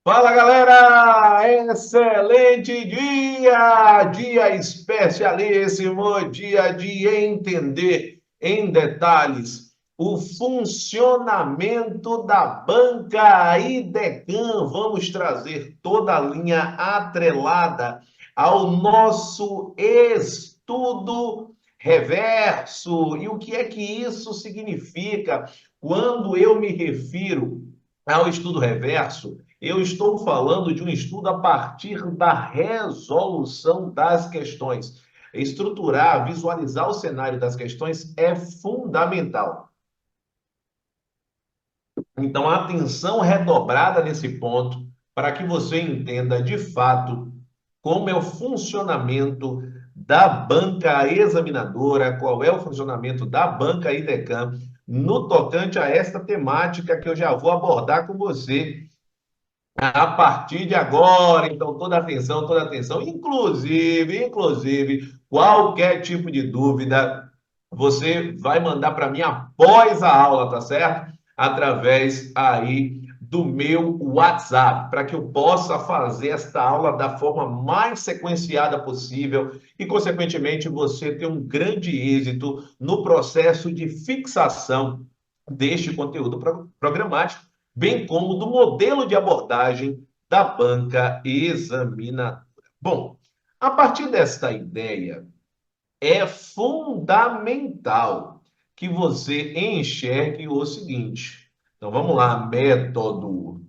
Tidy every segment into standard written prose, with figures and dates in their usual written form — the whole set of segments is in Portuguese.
Fala galera, excelente dia, dia especialíssimo, dia de entender em detalhes o funcionamento da banca Idecam. Vamos trazer toda a linha atrelada ao nosso estudo reverso. E o que é que isso significa quando eu me refiro ao estudo reverso? Eu estou falando de um estudo a partir da resolução das questões. Estruturar, visualizar o cenário das questões é fundamental. Então, atenção redobrada nesse ponto para que você entenda de fato como é o funcionamento da banca examinadora, qual é o funcionamento da banca IDECAM no tocante a esta temática que eu já vou abordar com você a partir de agora. Então, toda atenção, inclusive, qualquer tipo de dúvida, você vai mandar para mim após a aula, tá certo? Através aí do meu WhatsApp, para que eu possa fazer esta aula da forma mais sequenciada possível e, consequentemente, você ter um grande êxito no processo de fixação deste conteúdo programático, bem como do modelo de abordagem da banca examinadora. Bom, a partir desta ideia, é fundamental que você enxergue o seguinte. Então vamos lá, método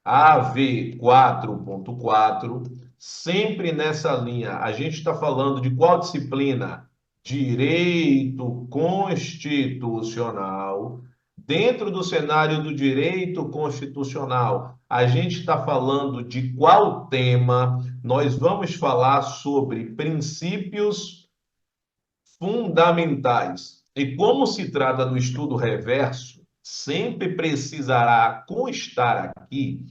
AV4.4, sempre nessa linha. A gente está falando de qual disciplina? Direito Constitucional. Dentro do cenário do direito constitucional, a gente está falando de qual tema? Nós vamos falar sobre princípios fundamentais. E como se trata do estudo reverso, sempre precisará constar aqui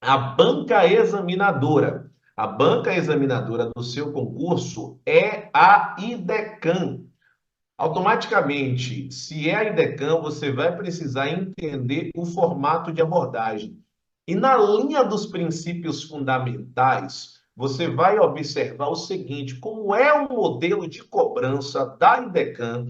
a banca examinadora. A banca examinadora do seu concurso é a IDECAM. Automaticamente, se é a IDECAM, você vai precisar entender o formato de abordagem. E na linha dos princípios fundamentais, você vai observar o seguinte: como é o modelo de cobrança da IDECAM,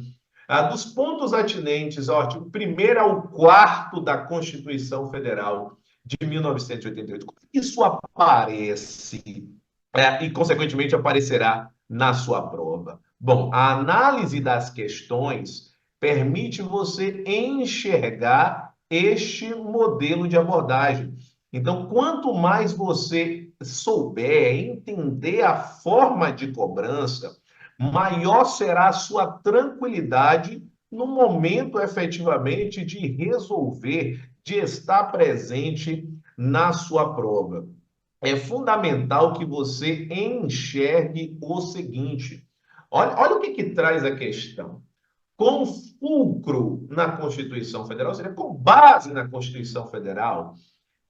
dos pontos atinentes ao artigo 1º ao 4º da Constituição Federal de 1988. Como isso aparece e, consequentemente, aparecerá na sua prova? Bom, a análise das questões permite você enxergar este modelo de abordagem. Então, quanto mais você souber entender a forma de cobrança, maior será a sua tranquilidade no momento efetivamente de resolver, de estar presente na sua prova. É fundamental que você enxergue o seguinte: olha o que traz a questão. Com fulcro na Constituição Federal, ou seja, com base na Constituição Federal,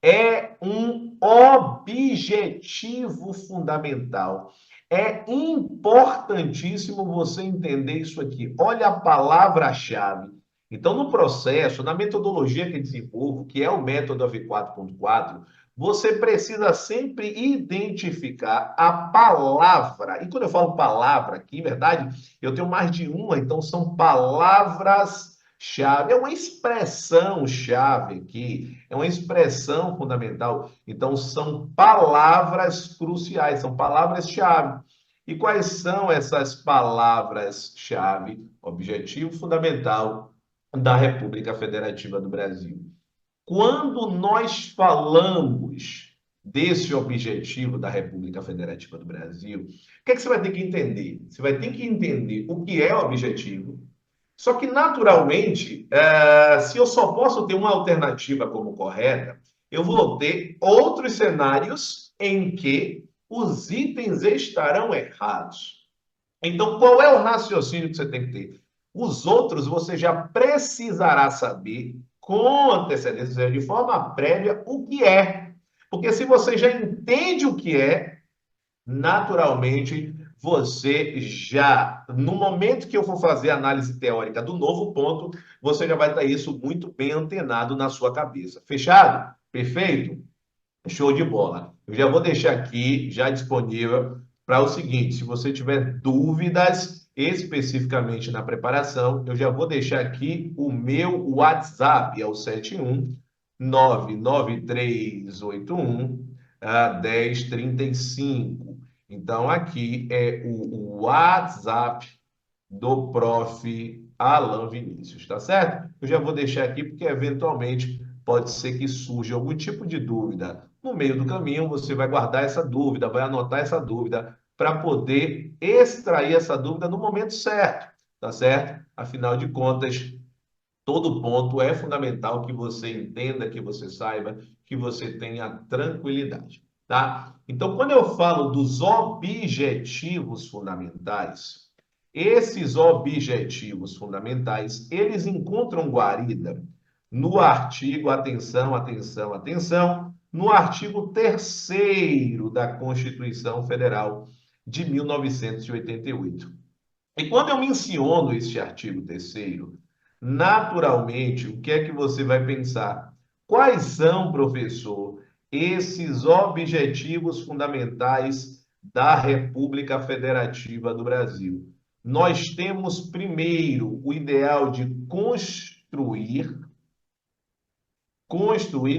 é um objetivo fundamental. É importantíssimo você entender isso aqui. Olha a palavra-chave. Então, no processo, na metodologia que desenvolvo, que é o método AV4.4, você precisa sempre identificar a palavra. E quando eu falo palavra aqui, em verdade, eu tenho mais de uma, então são palavras-chave. É uma expressão-chave aqui, é uma expressão fundamental. Então, são palavras cruciais, são palavras-chave. E quais são essas palavras-chave? Objetivo fundamental da República Federativa do Brasil. Quando nós falamos desse objetivo da República Federativa do Brasil, o que é que você vai ter que entender? Você vai ter que entender o que é o objetivo. Só que, naturalmente, se eu só posso ter uma alternativa como correta, eu vou ter outros cenários em que os itens estarão errados. Então, qual é o raciocínio que você tem que ter? Os outros você já precisará saber com antecedência, de forma prévia, o que é. Porque se você já entende o que é, naturalmente, você já, no momento que eu for fazer a análise teórica do novo ponto, você já vai ter isso muito bem antenado na sua cabeça. Fechado? Perfeito? Show de bola. Eu já vou deixar aqui, já disponível, para o seguinte: se você tiver dúvidas especificamente na preparação, eu já vou deixar aqui o meu WhatsApp, é o 7199381 1035. Então, aqui é o WhatsApp do Prof. Alan Vinícius, tá certo? Eu já vou deixar aqui porque eventualmente pode ser que surja algum tipo de dúvida. No meio do caminho, você vai guardar essa dúvida, vai anotar essa dúvida para poder extrair essa dúvida no momento certo, tá certo? Afinal de contas, todo ponto é fundamental que você entenda, que você saiba, que você tenha tranquilidade, tá? Então, quando eu falo dos objetivos fundamentais, esses objetivos fundamentais, eles encontram guarida no artigo, atenção, atenção, atenção, no artigo 3º da Constituição Federal de 1988. E quando eu menciono este artigo 3º, naturalmente, o que é que você vai pensar? Quais são, professor, esses objetivos fundamentais da República Federativa do Brasil? Nós temos, primeiro, o ideal de construir,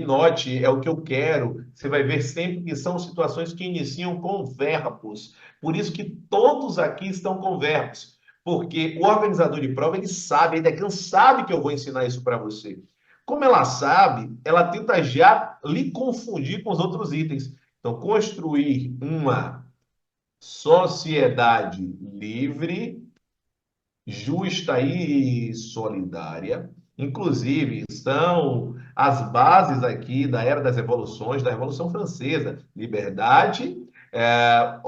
note, é o que eu quero. Você vai ver sempre que são situações que iniciam com verbos. Por isso que todos aqui estão com verbos. Porque o organizador de prova, ele sabe, a Edecam sabe que eu vou ensinar isso para você. Como ela sabe, ela tenta já lhe confundir com os outros itens. Então, construir uma sociedade livre, justa e solidária. Inclusive, são as bases aqui da Era das Revoluções, da Revolução Francesa. Liberdade,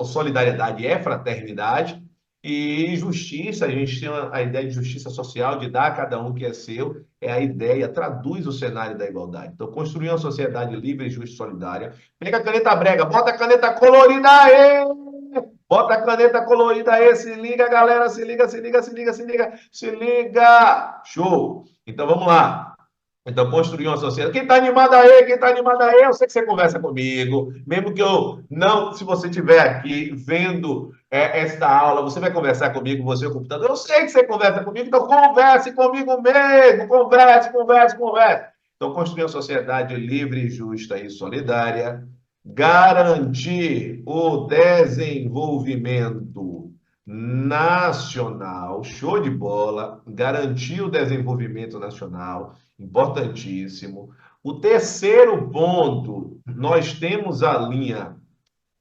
solidariedade é fraternidade, e justiça, a gente tem a ideia de justiça social, de dar a cada um o que é seu, é a ideia, traduz o cenário da igualdade. Então, construir uma sociedade livre, justa e solidária. Pega a caneta brega, bota a caneta colorida aí! Bota a caneta colorida aí, se liga, galera, se liga, se liga, se liga, se liga, se liga. Show! Então vamos lá. Então, construir uma sociedade. Quem está animado aí? Quem está animado aí? Eu sei que você conversa comigo. Mesmo que eu não, se você estiver aqui vendo esta aula, você vai conversar comigo, você é o computador. Eu sei que você conversa comigo, então converse comigo mesmo. Converse, converse, converse. Então, construir uma sociedade livre, justa e solidária, garantir o desenvolvimento nacional, show de bola, garantir o desenvolvimento nacional, importantíssimo. O terceiro ponto, nós temos a linha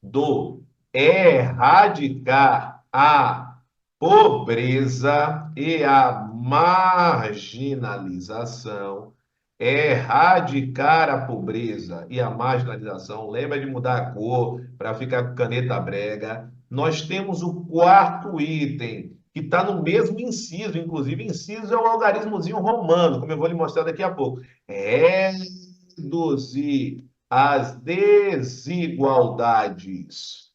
do erradicar a pobreza e a marginalização. Erradicar a pobreza e a marginalização. Lembra de mudar a cor para ficar com caneta brega. Nós temos o quarto item, que está no mesmo inciso, inclusive inciso é o algarismozinho romano, como eu vou lhe mostrar daqui a pouco. Reduzir as desigualdades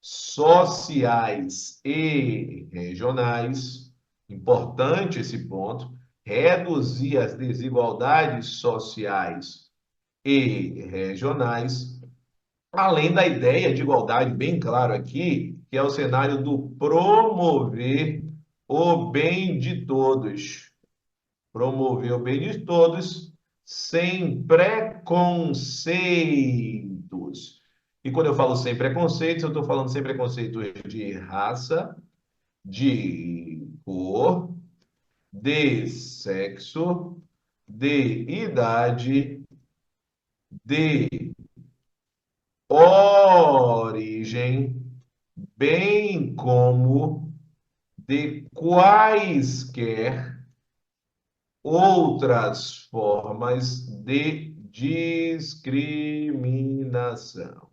sociais e regionais, importante esse ponto, reduzir as desigualdades sociais e regionais, além da ideia de igualdade, bem claro aqui, que é o cenário do promover o bem de todos. Promover o bem de todos sem preconceitos. E quando eu falo sem preconceitos, eu estou falando sem preconceitos de raça, de cor, de sexo, de idade, de origem, bem como de quaisquer outras formas de discriminação,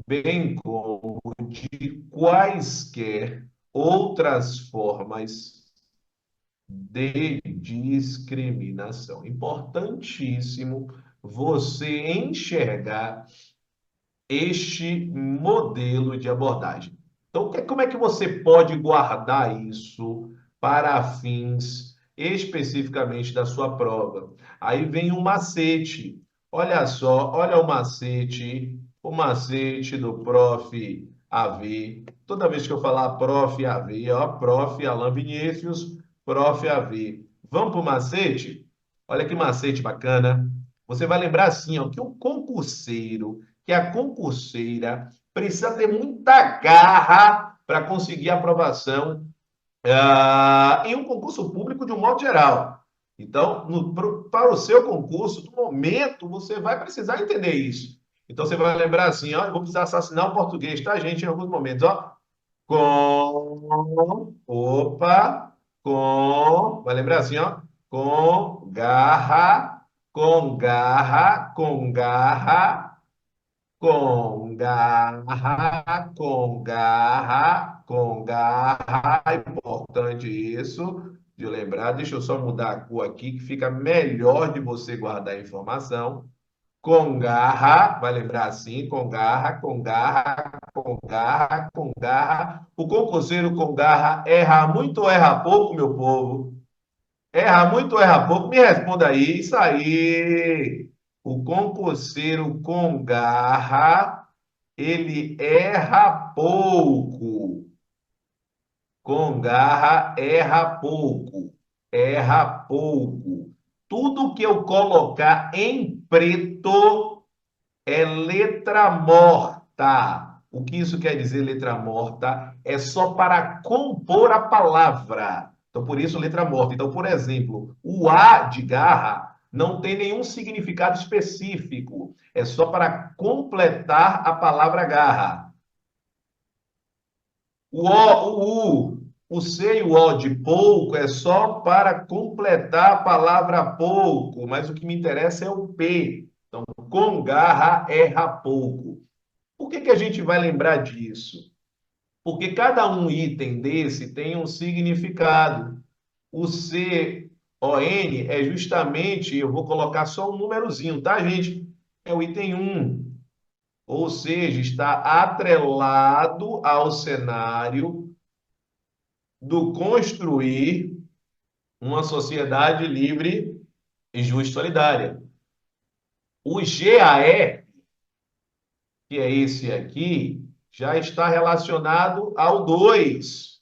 bem como de quaisquer outras formas de discriminação. Importantíssimo você enxergar este modelo de abordagem. Então, como é que você pode guardar isso para fins especificamente da sua prova? Aí vem um macete. Olha só, olha o macete do Prof. AV. Toda vez que eu falar Prof. AV, ó, Prof. Alain Vinícius, Prof. AV. Vamos para o macete? Olha que macete bacana. Você vai lembrar assim, ó, que o concurseiro, que a concurseira precisa ter muita garra para conseguir aprovação em um concurso público de um modo geral. Então, para o seu concurso, no momento, você vai precisar entender isso. Então, você vai lembrar assim, ó, eu vou precisar assassinar o português, tá, gente, em alguns momentos, ó. Opa, vai lembrar assim, ó, com garra, com garra, com garra, com garra, com garra. É importante isso de lembrar. Deixa eu só mudar a cor aqui, que fica melhor de você guardar a informação. Com garra, vai lembrar assim, com garra, com garra, com garra, com garra. O concurseiro com garra erra muito ou erra pouco, meu povo? Erra muito ou erra pouco? Me responda aí. Isso aí. O concurseiro com garra, ele erra pouco. Com garra, erra pouco. Erra pouco. Tudo que eu colocar em preto é letra morta. O que isso quer dizer, letra morta? É só para compor a palavra. Então, por isso, letra morta. Então, por exemplo, o A de garra não tem nenhum significado específico. É só para completar a palavra garra. O O, o U, o C e o O de pouco é só para completar a palavra pouco. Mas o que me interessa é o P. Então, com garra, erra pouco. Por que que a gente vai lembrar disso? Porque cada um item desse tem um significado. O CON é justamente, eu vou colocar só um númerozinho, tá, gente? É o item um. Ou seja, está atrelado ao cenário do construir uma sociedade livre, justa e solidária. O GAE, que é esse aqui, já está relacionado ao 2.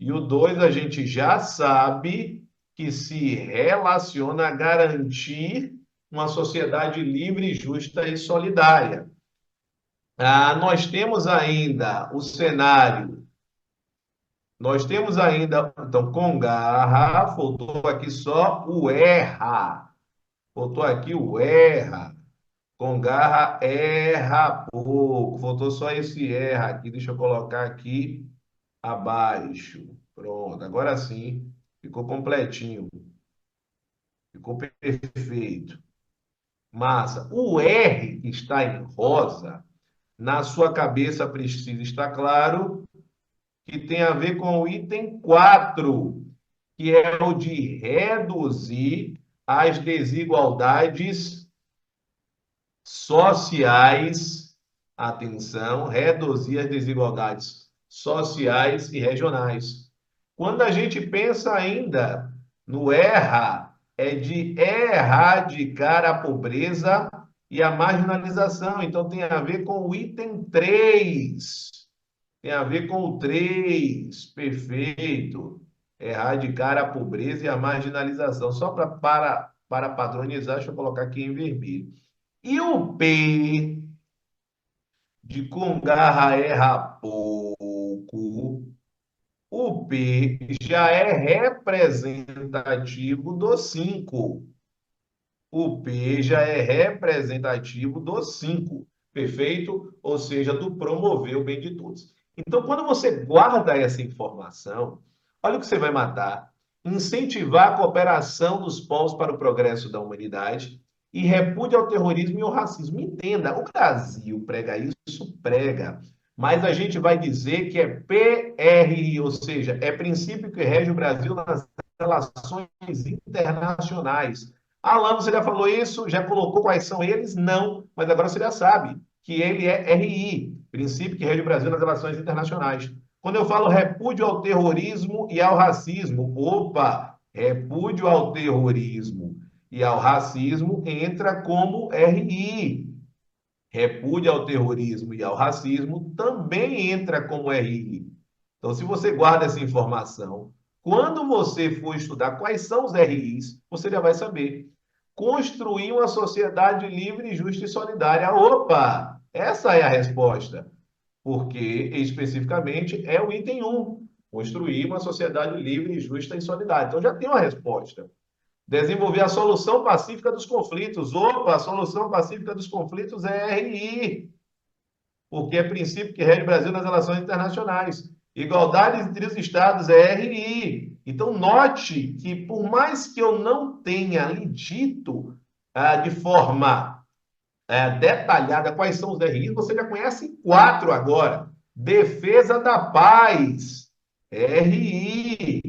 E o 2 a gente já sabe que se relaciona a garantir uma sociedade livre, justa e solidária. Nós temos ainda o cenário, nós temos ainda, então, com garra, faltou aqui só o erra. Faltou aqui o erra. Com garra, erra pouco. Faltou só esse erra aqui. Deixa eu colocar aqui abaixo. Pronto, agora sim, ficou completinho, ficou perfeito. Massa. O R que está em rosa, na sua cabeça precisa estar claro que tem a ver com o item 4, que é o de reduzir as desigualdades sociais. Atenção, reduzir as desigualdades sociais e regionais. Quando a gente pensa ainda no ERRA, é de erradicar a pobreza e a marginalização. Então, tem a ver com o item 3. Tem a ver com o 3. Perfeito. Erradicar a pobreza e a marginalização. Só para padronizar, deixa eu colocar aqui em vermelho. E o P de com garra erra pouco, o P já é representativo do 5. O P já é representativo do 5. Perfeito? Ou seja, do promover o bem de todos. Então, quando você guarda essa informação, olha o que você vai matar. Incentivar a cooperação dos povos para o progresso da humanidade e repúdio ao terrorismo e ao racismo. Entenda, o Brasil prega isso, prega. Mas a gente vai dizer que é PRI, ou seja, é princípio que rege o Brasil nas relações internacionais. Alan, você já falou isso? Já colocou quais são eles? Não, mas agora você já sabe que ele é RI, princípio que rege o Brasil nas relações internacionais. Quando eu falo repúdio ao terrorismo e ao racismo, opa, repúdio ao terrorismo e ao racismo entra como RI. Repúdio ao terrorismo e ao racismo também entra como RI. Então, se você guarda essa informação, quando você for estudar quais são os RIs, você já vai saber. Construir uma sociedade livre, justa e solidária. Opa! Essa é a resposta. Porque, especificamente, é o item um: construir uma sociedade livre, justa e solidária. Então, já tem uma resposta. Desenvolver a solução pacífica dos conflitos. Opa, a solução pacífica dos conflitos é RI, porque é princípio que rege o Brasil nas relações internacionais. Igualdade entre os Estados é RI. Então, note que, por mais que eu não tenha lhe dito de forma detalhada quais são os RIs, você já conhece quatro agora. Defesa da paz, RI.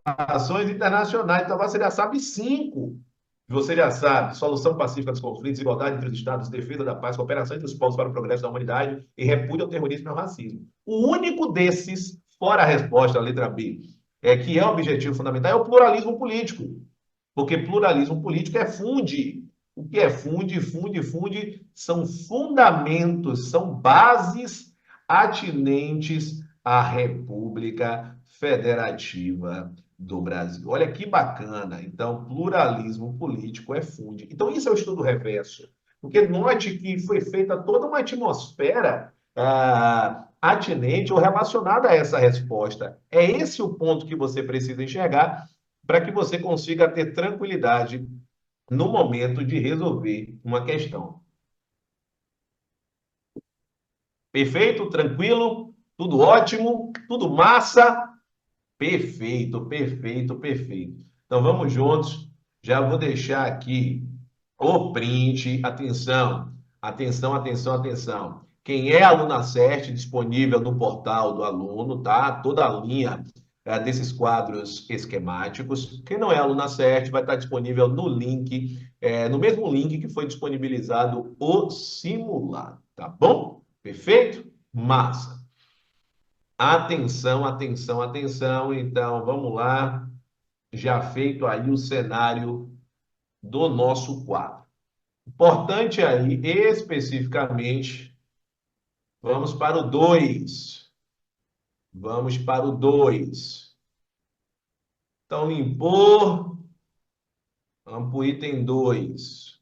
Ações internacionais, então você já sabe cinco. Você já sabe: solução pacífica dos conflitos, igualdade entre os Estados, defesa da paz, cooperação entre os povos para o progresso da humanidade e repúdio ao terrorismo e ao racismo. O único desses, fora a resposta, a letra B, que é o objetivo fundamental, é o pluralismo político. Porque pluralismo político é funde. O que é funde, funde, funde são fundamentos, são bases atinentes à República Federativa do Brasil. Olha que bacana. Então, pluralismo político é funde. Então, isso é o estudo reverso. Porque note que foi feita toda uma atmosfera atinente ou relacionada a essa resposta. É esse o ponto que você precisa enxergar para que você consiga ter tranquilidade no momento de resolver uma questão. Perfeito? Tranquilo? Tudo ótimo? Tudo massa? Perfeito, perfeito, perfeito. Então vamos juntos. Já vou deixar aqui o print. Atenção, atenção, atenção, atenção. Quem é AlunaCert disponível no portal do aluno, tá? Toda a linha desses quadros esquemáticos. Quem não é AlunaCert vai estar disponível no link, no mesmo link que foi disponibilizado o simulado, tá bom? Perfeito? Massa. Atenção, atenção, atenção. Então, vamos lá. Já feito aí o cenário do nosso quadro. Importante aí, especificamente, vamos para o 2. Vamos para o 2. Então, limpou. Vamos para o item 2.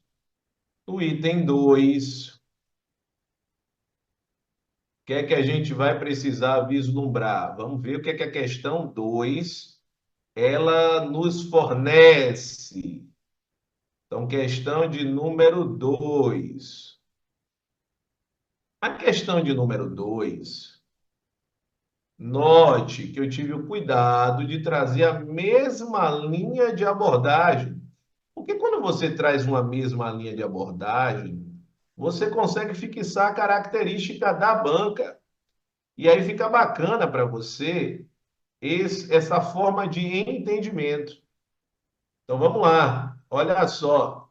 No item 2, o que é que a gente vai precisar vislumbrar? Vamos ver o que é que a questão 2 ela nos fornece. Então, questão de número 2. A questão de número 2, note que eu tive o cuidado de trazer a mesma linha de abordagem. Porque quando você traz uma mesma linha de abordagem, você consegue fixar a característica da banca. E aí fica bacana para você essa forma de entendimento. Então vamos lá, olha só.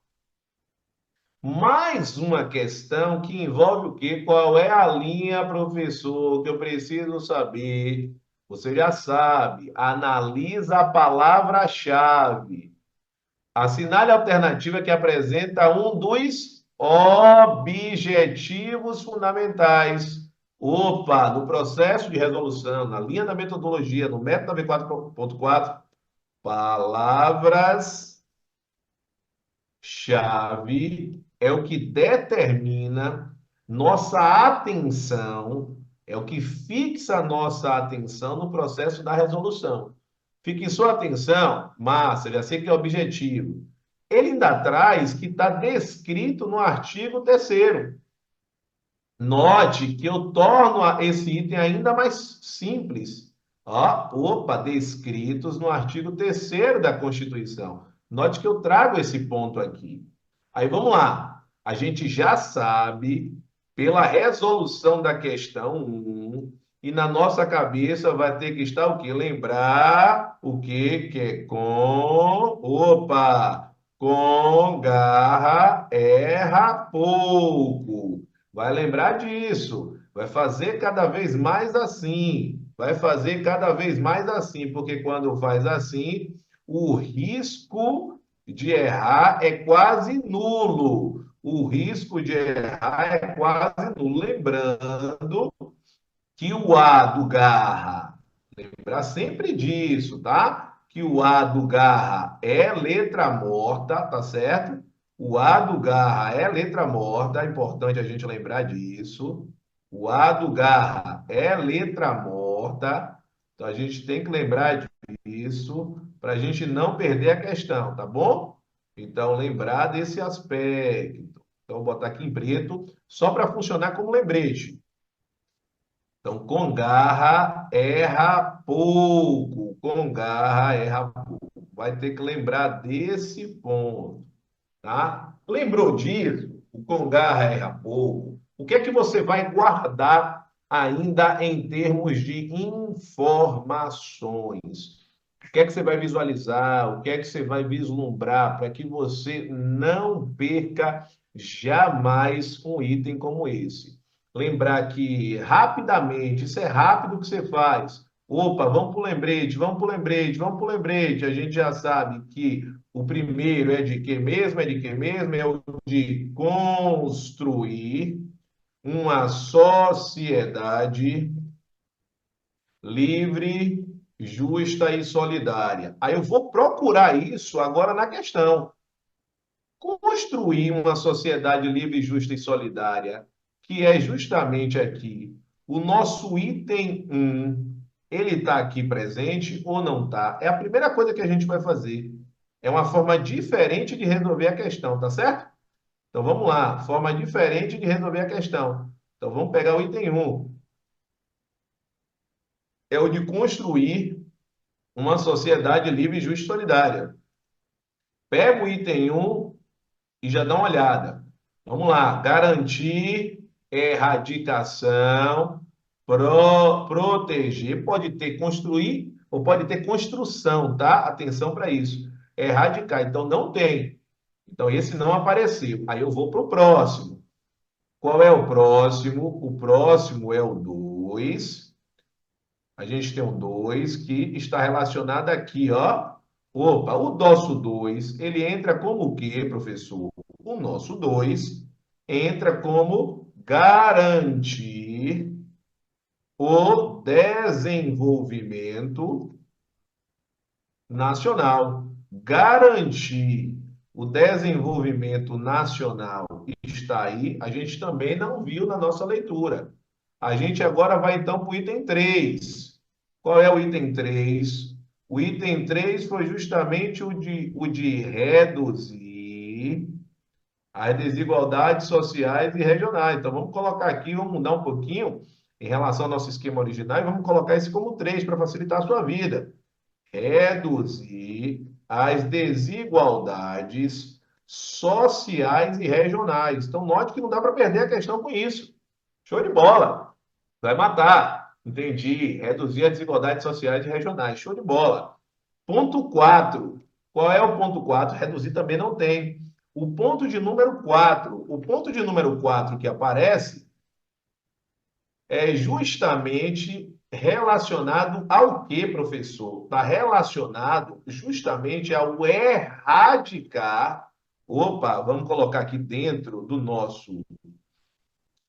Mais uma questão que envolve o quê? Qual é a linha, professor, que eu preciso saber? Você já sabe, analisa a palavra-chave. Assinale a alternativa que apresenta um dos objetivos fundamentais. Opa, no processo de resolução, na linha da metodologia, no método 94.4, palavras chave é o que determina nossa atenção, é o que fixa a nossa atenção no processo da resolução. Fixou a atenção? Massa, já sei que é objetivo. Ele ainda traz que está descrito no artigo 3º. Note que eu torno esse item ainda mais simples. Opa, descritos no artigo 3º da Constituição. Note que eu trago esse ponto aqui. Aí vamos lá. A gente já sabe, pela resolução da questão 1, e na nossa cabeça vai ter que estar o quê? Lembrar o quê? Que é com garra erra pouco. Vai lembrar disso. Vai fazer cada vez mais assim. Vai fazer cada vez mais assim, porque quando faz assim, o risco de errar é quase nulo. O risco de errar é quase nulo. Lembrando que o A do Garra, lembrar sempre disso, tá? Que o A do Garra é letra morta, tá certo? O A do Garra é letra morta, é importante a gente lembrar disso. O A do Garra é letra morta, então a gente tem que lembrar disso para a gente não perder a questão, tá bom? Então, lembrar desse aspecto. Então, vou botar aqui em preto, só para funcionar como lembrete. Então, com garra, erra pouco. Com garra, erra pouco. Vai ter que lembrar desse ponto, tá? Lembrou disso? O com garra, erra pouco. O que é que você vai guardar ainda em termos de informações? O que é que você vai visualizar? O que é que você vai vislumbrar para que você não perca jamais um item como esse? Lembrar que rapidamente, isso é rápido que você faz. Opa, vamos para o lembrete, vamos para o lembrete, vamos para o lembrete. A gente já sabe que o primeiro é de que mesmo? É de que mesmo? É o de construir uma sociedade livre, justa e solidária. Aí eu vou procurar isso agora na questão. Construir uma sociedade livre, justa e solidária, que é justamente aqui o nosso item 1, ele está aqui presente ou não está? É a primeira coisa que a gente vai fazer. É uma forma diferente de resolver a questão, tá certo? Então vamos lá, forma diferente de resolver a questão. Então vamos pegar o item 1. É o de construir uma sociedade livre, justa e solidária. Pega o item 1 e já dá uma olhada. Vamos lá. Garantir erradicação, proteger. Pode ter construir ou pode ter construção, tá? Atenção para isso. Erradicar. Então, não tem. Então, esse não apareceu. Aí eu vou para o próximo. Qual é o próximo? O próximo é o 2. A gente tem um 2 que está relacionado aqui, ó. Opa, o nosso 2 ele entra como o quê, professor? O nosso 2 entra como garantir o desenvolvimento nacional. Garantir o desenvolvimento nacional está aí, a gente também não viu na nossa leitura. A gente agora vai então para o item 3. Qual é o item 3? O item 3 foi justamente o de reduzir as desigualdades sociais e regionais. Então, vamos colocar aqui, vamos mudar um pouquinho em relação ao nosso esquema original e vamos colocar esse como 3 para facilitar a sua vida. Reduzir as desigualdades sociais e regionais. Então, note que não dá para perder a questão com isso. Show de bola. Vai matar. Entendi. Reduzir as desigualdades sociais e regionais. Show de bola. Ponto 4. Qual é o ponto 4? Reduzir também não tem. O ponto de número 4. O ponto de número 4 que aparece é justamente relacionado ao que, professor? Está relacionado justamente ao erradicar. Opa, vamos colocar aqui dentro do nosso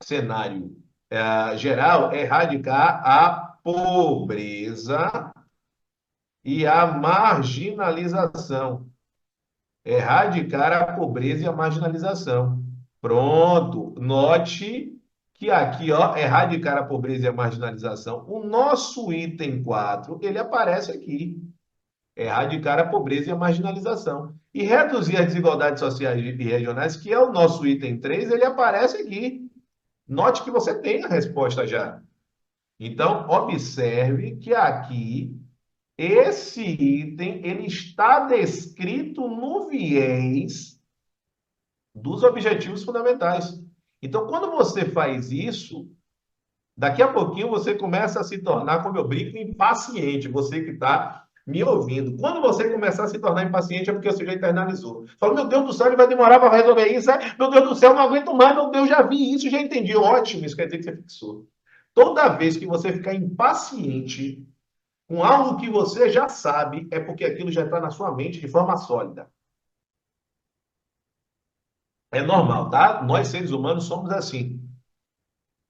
cenário geral, erradicar a pobreza e a marginalização. Erradicar a pobreza e a marginalização. Pronto. Note que aqui, ó, erradicar a pobreza e a marginalização, o nosso item 4 ele aparece aqui. Erradicar a pobreza e a marginalização. E reduzir as desigualdades sociais e regionais, que é o nosso item 3 ele aparece aqui. Note que você tem a resposta já. Então, observe que aqui esse item ele está descrito no viés dos objetivos fundamentais. Então, quando você faz isso, daqui a pouquinho você começa a se tornar, como eu brinco, impaciente. Você que está me ouvindo. Quando você começar a se tornar impaciente é porque você já internalizou. Fala, meu Deus do céu, ele vai demorar para resolver isso. Meu Deus do céu, não aguento mais. Meu Deus, já vi isso, já entendi. Ótimo, isso quer dizer que você fixou. Toda vez que você ficar impaciente com algo que você já sabe, é porque aquilo já está na sua mente de forma sólida. É normal, tá? Nós, seres humanos, somos assim.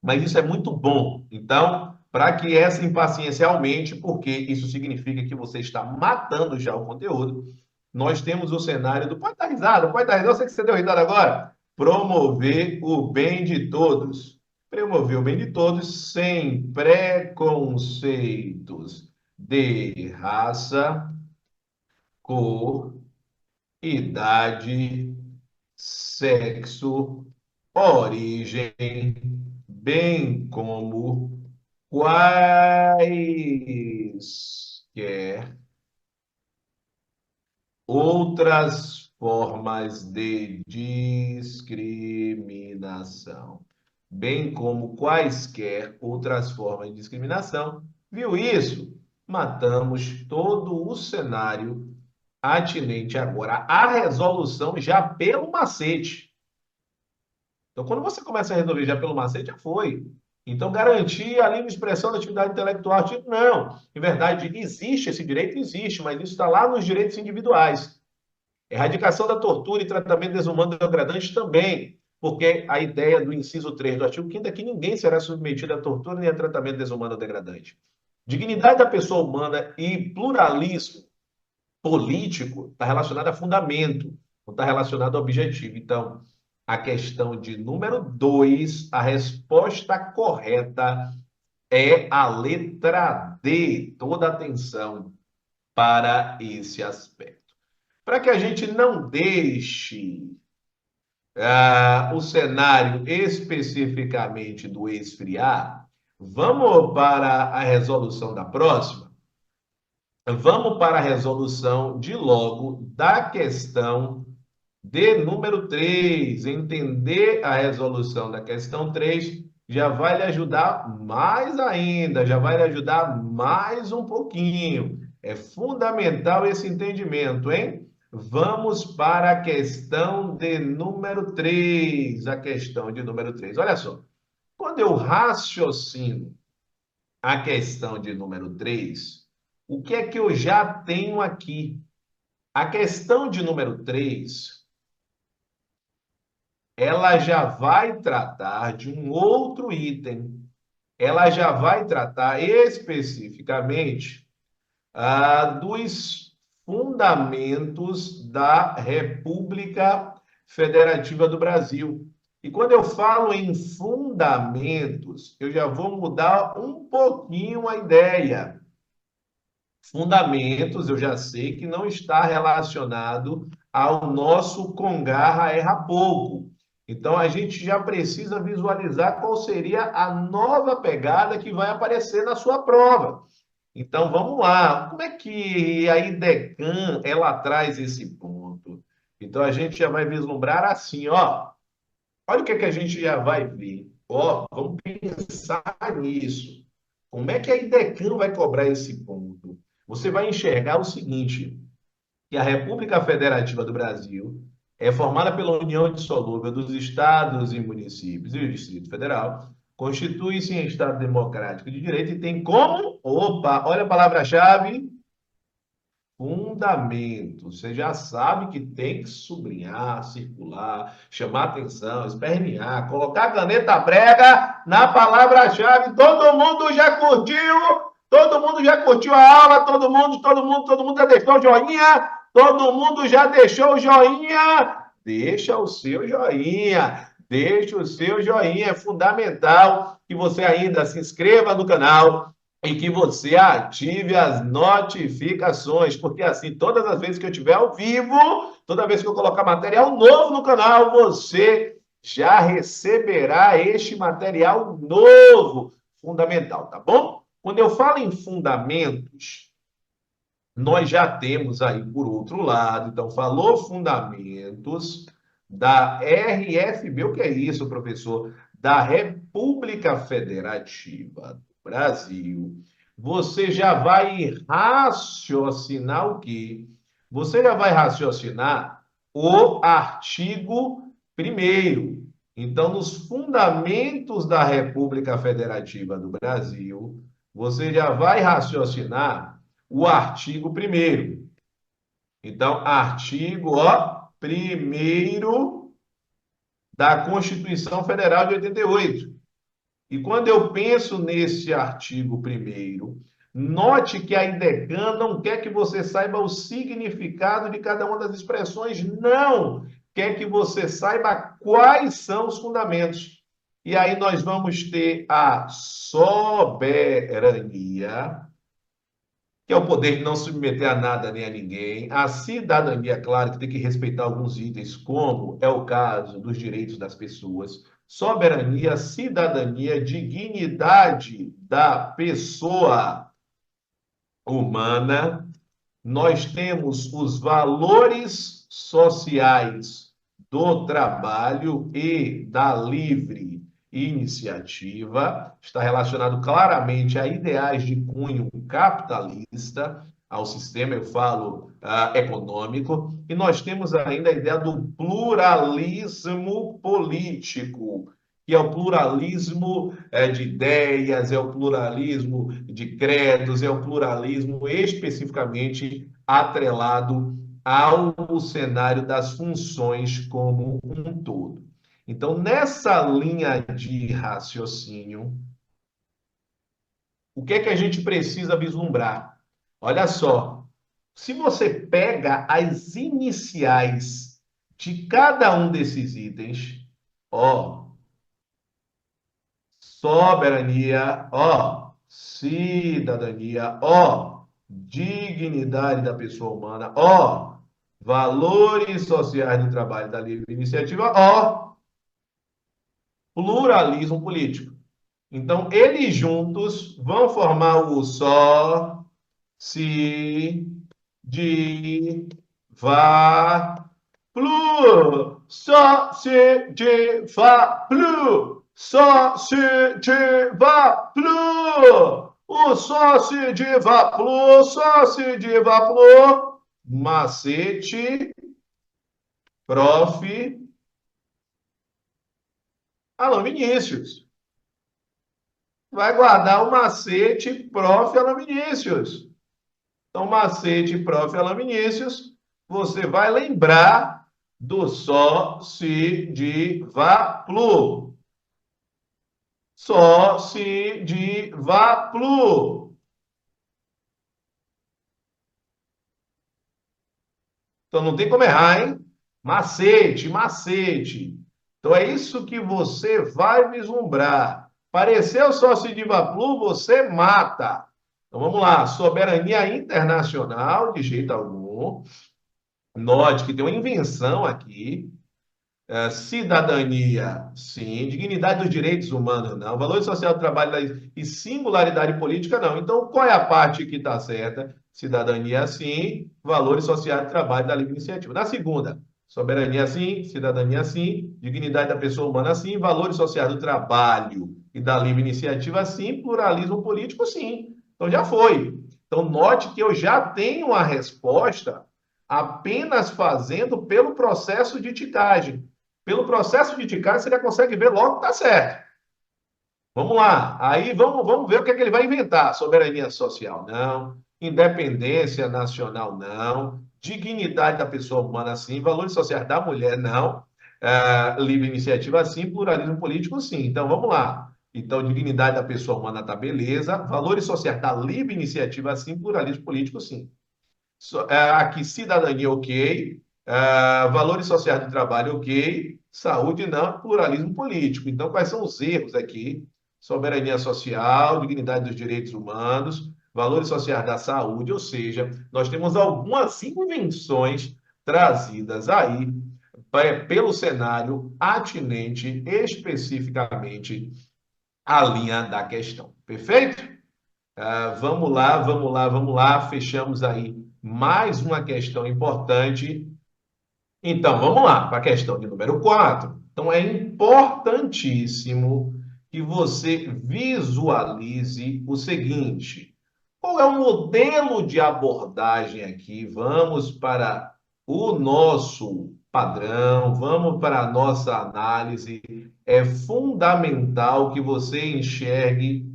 Mas isso é muito bom. Então, para que essa impaciência aumente, porque isso significa que você está matando já o conteúdo, nós temos o cenário do pode dar risada, pode dar risada, eu sei que você deu risada agora. Promover o bem de todos. Promover o bem de todos sem preconceitos de raça, cor, idade, sexo, origem, bem como quaisquer outras formas de discriminação, bem como quaisquer outras formas de discriminação. Viu isso? Matamos todo o cenário atinente agora à resolução já pelo macete. Então, quando você começa a resolver já pelo macete, já foi. Então, garantir a livre expressão da atividade intelectual, artigo, não. Em verdade, existe esse direito? Existe, mas isso está lá nos direitos individuais. Erradicação da tortura e tratamento desumano e degradante também, porque a ideia do inciso 3 do artigo 5º é que ninguém será submetido a tortura nem a tratamento desumano ou degradante. Dignidade da pessoa humana e pluralismo político está relacionado a fundamento, não está relacionado a objetivo. Então, a questão de número 2, a resposta correta é a letra D. Toda atenção para esse aspecto. Para que a gente não deixe o cenário especificamente do esfriar, vamos para a resolução da próxima? Vamos para a resolução de logo da questão de número 3. Entender a resolução da questão 3 já vai lhe ajudar mais ainda, já vai lhe ajudar mais um pouquinho. É fundamental esse entendimento, hein? Vamos para a questão de número 3. A questão de número 3. Olha só. Quando eu raciocino a questão de número 3, o que é que eu já tenho aqui? A questão de número 3, ela já vai tratar de um outro item. Ela já vai tratar especificamente dos fundamentos da República Federativa do Brasil. E quando eu falo em fundamentos, eu já vou mudar um pouquinho a ideia. Fundamentos, eu já sei que não está relacionado ao nosso congarra erra pouco. Então, a gente já precisa visualizar qual seria a nova pegada que vai aparecer na sua prova. Então, vamos lá. Como é que a IDECAN, ela traz esse ponto? Então, a gente já vai vislumbrar assim, ó. Olha o que é que a gente já vai ver. Ó, vamos pensar nisso. Como é que a IDECAN vai cobrar esse ponto? Você vai enxergar o seguinte, que a República Federativa do Brasil é formada pela união indissolúvel dos estados e municípios e o Distrito Federal, constitui-se em Estado democrático de direito e tem como, opa, olha a palavra-chave, fundamento. Você já sabe que tem que sublinhar, circular, chamar atenção, espernear, colocar a caneta prega na palavra-chave. Todo mundo já curtiu? Todo mundo já curtiu a aula? Todo mundo já deixou o joinha? Todo mundo já deixou o joinha? Deixa o seu joinha. Deixa o seu joinha. É fundamental que você ainda se inscreva no canal, e que você ative as notificações, porque assim, todas as vezes que eu estiver ao vivo, toda vez que eu colocar material novo no canal, você já receberá este material novo, fundamental, tá bom? Quando eu falo em fundamentos, nós já temos aí por outro lado, então falou fundamentos da RFB, o que é isso, professor? Da República Federativa do Brasil. Você já vai raciocinar o quê? Você já vai raciocinar o artigo 1º. Então, nos fundamentos da República Federativa do Brasil, você já vai raciocinar o artigo 1º. Então, artigo, ó, 1º da Constituição Federal de 88. E quando eu penso nesse artigo 1º, note que a IDECAN não quer que você saiba o significado de cada uma das expressões, não. Quer que você saiba quais são os fundamentos. E aí nós vamos ter a soberania, que é o poder de não submeter a nada nem a ninguém. A cidadania, claro, que tem que respeitar alguns itens, como é o caso dos direitos das pessoas. Soberania, cidadania, dignidade da pessoa humana. Nós temos os valores sociais do trabalho e da livre iniciativa, está relacionado claramente a ideais de cunho capitalista, ao sistema, eu falo, econômico, e nós temos ainda a ideia do pluralismo político, que é o pluralismo de ideias, é o pluralismo de credos, é o pluralismo especificamente atrelado ao cenário das funções como um todo. Então, nessa linha de raciocínio, o que é que a gente precisa vislumbrar? Olha só, se você pega as iniciais de cada um desses itens, ó, soberania, ó, cidadania, ó, dignidade da pessoa humana, ó, valores sociais do trabalho da livre iniciativa, ó, pluralismo político. Então, eles juntos vão formar o só, se, de, vá, plu, só, se, de, vá, plu, só, se, de, vá, plu, o só, se, de, vá, plu, só, se, de, vá, plu, macete, prof, Alô Vinícius. Vai guardar o macete, prof, Alô Vinícius. Então, macete, prof, Alô Vinícius, você vai lembrar do só, se, de, vá, plu. Só, se, de, vá, plu. Então, não tem como errar, hein? Macete, macete. Então, é isso que você vai vislumbrar. Pareceu só, se, de, vá, plu, você mata. Então, vamos lá. Soberania internacional, de jeito algum. Note que tem uma invenção aqui. Cidadania, sim. Dignidade dos direitos humanos, não. Valor social do trabalho e singularidade política, não. Então, qual é a parte que está certa? Cidadania, sim. Valores sociais do trabalho da livre iniciativa. Na segunda, soberania, sim. Cidadania, sim. Dignidade da pessoa humana, sim. Valores sociais do trabalho e da livre iniciativa, sim. Pluralismo político, sim. Então, já foi. Então, note que eu já tenho a resposta apenas fazendo pelo processo de ticagem. Pelo processo de ticagem, você já consegue ver logo que está certo. Vamos lá. Aí vamos ver o que é que ele vai inventar. Soberania social, não. Independência nacional, não. Dignidade da pessoa humana, sim. Valores sociais da mulher, não. Livre iniciativa, sim. Pluralismo político, sim. Então, vamos lá. Então, dignidade da pessoa humana, tá beleza. Valores sociais da livre iniciativa, sim. Pluralismo político, sim. Aqui, cidadania, ok. Valores sociais do trabalho, ok. Saúde, não. Pluralismo político. Então, quais são os erros aqui? Soberania social, dignidade dos direitos humanos, valores sociais da saúde, ou seja, nós temos algumas invenções trazidas aí pelo cenário atinente especificamente à linha da questão. Perfeito? Vamos lá, vamos lá, vamos lá. Fechamos aí mais uma questão importante. Então, vamos lá para a questão de número 4. Então, é importantíssimo que você visualize o seguinte: qual é o modelo de abordagem aqui? Vamos para o nosso padrão, vamos para a nossa análise. É fundamental que você enxergue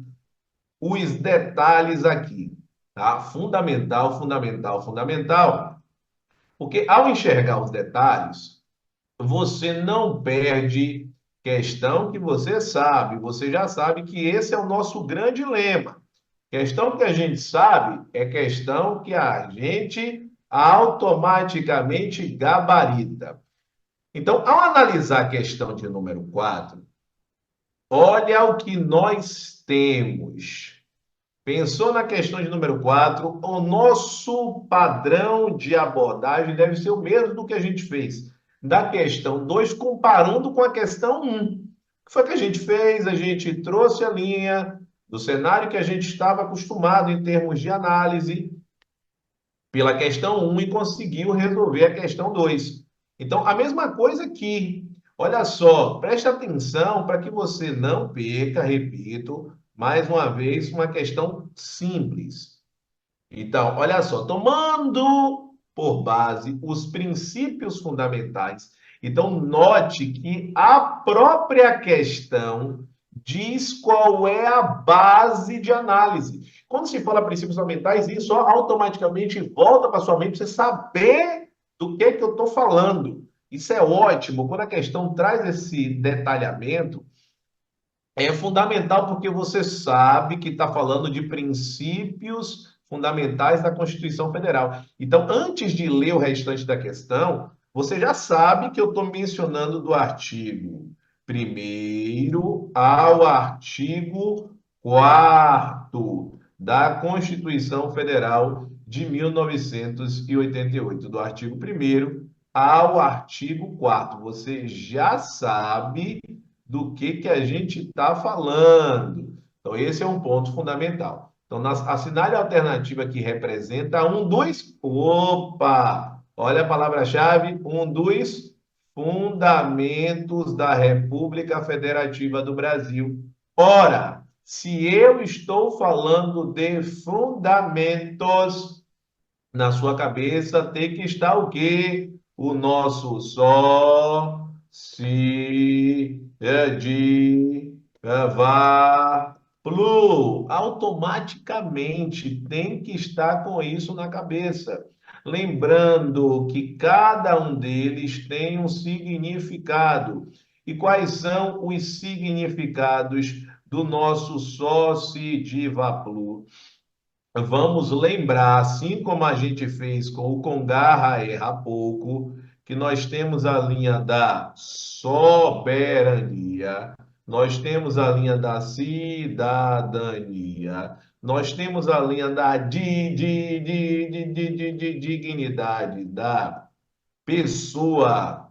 os detalhes aqui. tá? Fundamental, fundamental, fundamental. Porque ao enxergar os detalhes, você não perde questão que você já sabe que esse é o nosso grande lema. Questão que a gente sabe é questão que a gente automaticamente gabarita. Então, ao analisar a questão de número 4, olha o que nós temos. Pensou na questão de número 4, o nosso padrão de abordagem deve ser o mesmo do que a gente fez. Da questão 2, comparando com a questão 1. O que foi que a gente fez? A gente trouxe a linha do cenário que a gente estava acostumado em termos de análise pela questão 1 e conseguiu resolver a questão 2. Então, a mesma coisa aqui. Olha só, preste atenção para que você não perca, repito, mais uma vez, uma questão simples. Então, olha só, tomando por base os princípios fundamentais. Então, note que a própria questão diz qual é a base de análise. Quando se fala princípios fundamentais, isso automaticamente volta para sua mente para você saber do que eu estou falando. Isso é ótimo. Quando a questão traz esse detalhamento, é fundamental porque você sabe que está falando de princípios fundamentais da Constituição Federal. Então, antes de ler o restante da questão, você já sabe que eu estou mencionando do artigo 1º ao artigo 4º da Constituição Federal de 1988, do artigo 1º ao artigo 4º. Você já sabe do que a gente está falando. Então, esse é um ponto fundamental. Então, assinale a alternativa que representa um dos. Opa! Olha a palavra-chave: um dos fundamentos da República Federativa do Brasil. Ora, se eu estou falando de fundamentos, na sua cabeça tem que estar o quê? O nosso só, se, de, vá, plu. Automaticamente tem que estar com isso na cabeça. Lembrando que cada um deles tem um significado. E quais são os significados do nosso só, se, de, vá, plu? Vamos lembrar, assim como a gente fez com o Congarra erra pouco, que nós temos a linha da soberania, nós temos a linha da cidadania, nós temos a linha da dignidade da pessoa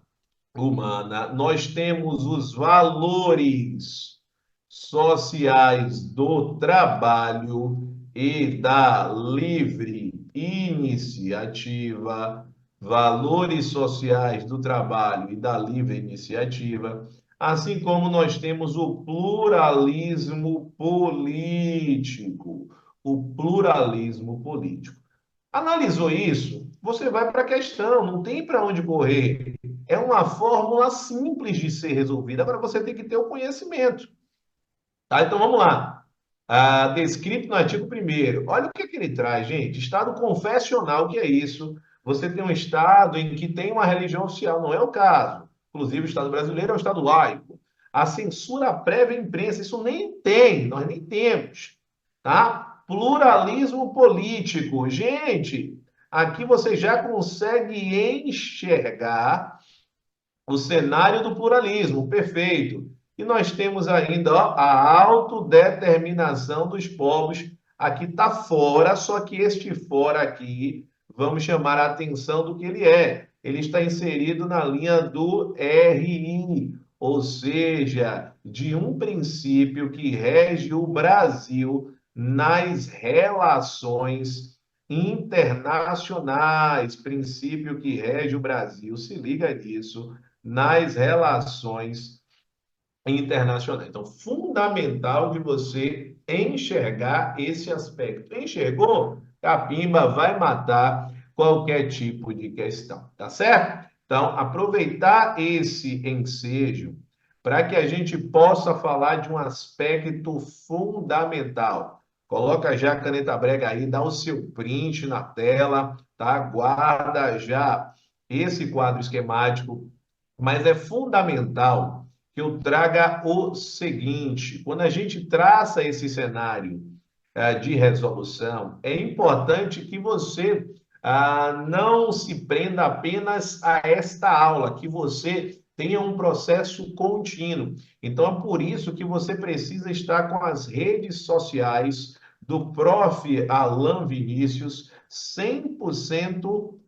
humana, nós temos os valores sociais do trabalho e da livre iniciativa, valores sociais do trabalho e da livre iniciativa, assim como nós temos o pluralismo político, o pluralismo político. Analisou isso? Você vai para a questão, não tem para onde correr. É uma fórmula simples de ser resolvida, agora você tem que ter o conhecimento. Tá? Então vamos lá. Descrito no artigo 1º. Olha o que ele traz, gente. Estado confessional, o que é isso? Você tem um Estado em que tem uma religião oficial, não é o caso. Inclusive, o Estado brasileiro é um Estado laico. A censura prévia à imprensa, isso nem tem, nós nem temos. Tá? Pluralismo político. Gente, aqui você já consegue enxergar o cenário do pluralismo, perfeito. E nós temos ainda ó, a autodeterminação dos povos. Aqui está fora, só que este fora aqui, vamos chamar a atenção do que ele é. Ele está inserido na linha do RI, ou seja, de um princípio que rege o Brasil nas relações internacionais, princípio que rege o Brasil, se liga nisso, nas relações internacionais. Então, fundamental de você enxergar esse aspecto. Enxergou? Capimba vai matar qualquer tipo de questão, tá certo? Então, aproveitar esse ensejo para que a gente possa falar de um aspecto fundamental. Coloca já a caneta brega aí, dá o seu print na tela, tá? Guarda já esse quadro esquemático, mas é fundamental que eu traga o seguinte: quando a gente traça esse cenário de resolução, é importante que você não se prenda apenas a esta aula, que você tenha um processo contínuo. Então, é por isso que você precisa estar com as redes sociais do Prof. Alan Vinícius 100%.